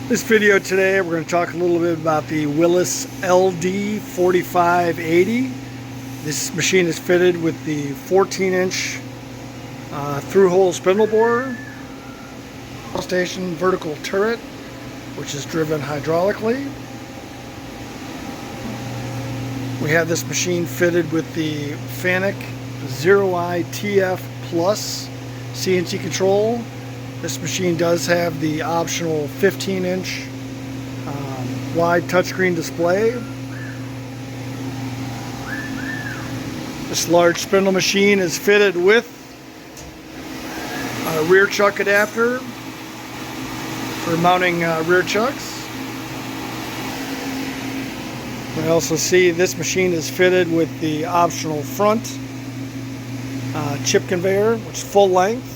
This video today, we're going to talk a little bit about the Willis LD4580. This machine is fitted with the 14-inch through-hole spindle bore, station vertical turret, which is driven hydraulically. We have this machine fitted with the FANUC 0i Plus CNC control. This machine does have the optional 15-inch wide touchscreen display. This large spindle machine is fitted with a rear chuck adapter for mounting rear chucks. We also see this machine is fitted with the optional front chip conveyor, which is full length.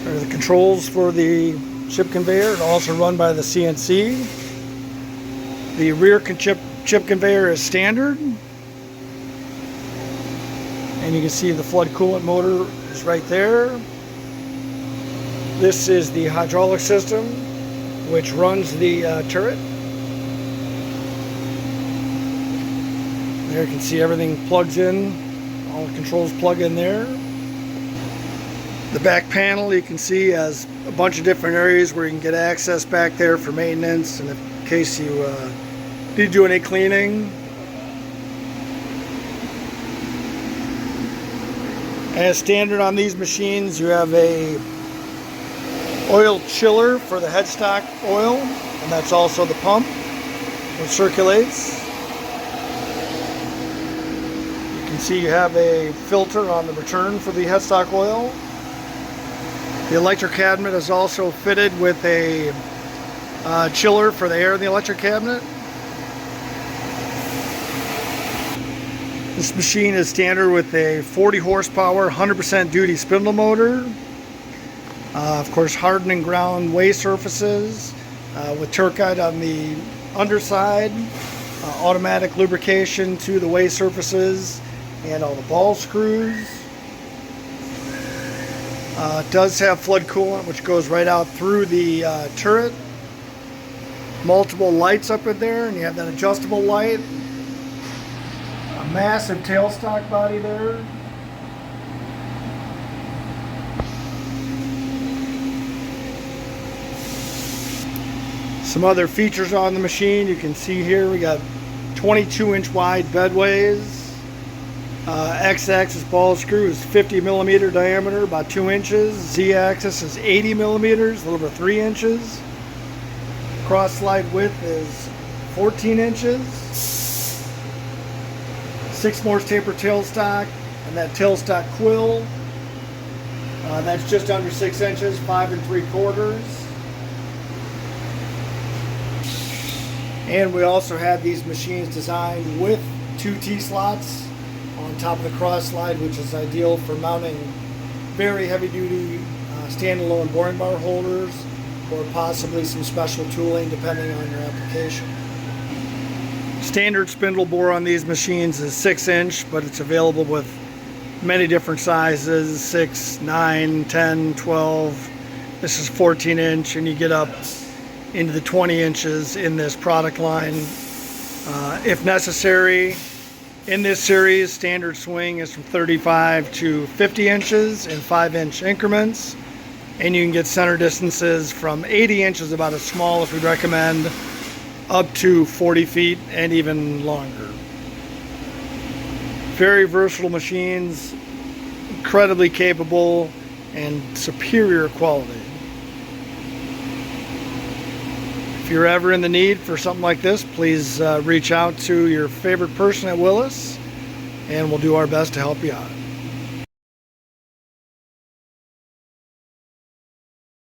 There are the controls for the chip conveyor, and also run by the CNC. The rear chip conveyor is standard, and you can see the flood coolant motor is right there. This is the hydraulic system which runs the turret. There you can see everything plugs in, all the controls plug in there. The back panel, you can see, has a bunch of different areas where you can get access back there for maintenance and in case you need to do any cleaning. As standard on these machines, you have a oil chiller for the headstock oil, and that's also the pump which circulates. You can see you have a filter on the return for the headstock oil. The electric cabinet is also fitted with a chiller for the air in the electric cabinet. This machine is standard with a 40 horsepower, 100% duty spindle motor. Of course, hardening ground way surfaces with turkite on the underside, automatic lubrication to the way surfaces and all the ball screws. It does have flood coolant, which goes right out through the turret. Multiple lights up in there, and you have that adjustable light. A massive tailstock body there. Some other features on the machine you can see here. We got 22-inch wide bedways. X-axis ball screw is 50 millimeter diameter, about 2 inches. Z-axis is 80 millimeters, a little over 3 inches. Cross slide width is 14 inches. 6 Morse taper tailstock, and that tailstock quill, that's just under 6 inches, 5 3/4. And we also have these machines designed with 2 T-slots on top of the cross slide, which is ideal for mounting very heavy duty standalone boring bar holders, or possibly some special tooling depending on your application. Standard spindle bore on these machines is 6 inch, but it's available with many different sizes, 6, 9, 10, 12. This is 14 inch, and you get up into the 20 inches in this product line. If necessary, in this series, standard swing is from 35 to 50 inches in 5-inch increments, and you can get center distances from 80 inches, about as small as we'd recommend, up to 40 feet and even longer. Very versatile machines, incredibly capable and superior quality. If you're ever in the need for something like this, please reach out to your favorite person at Willis, and we'll do our best to help you out.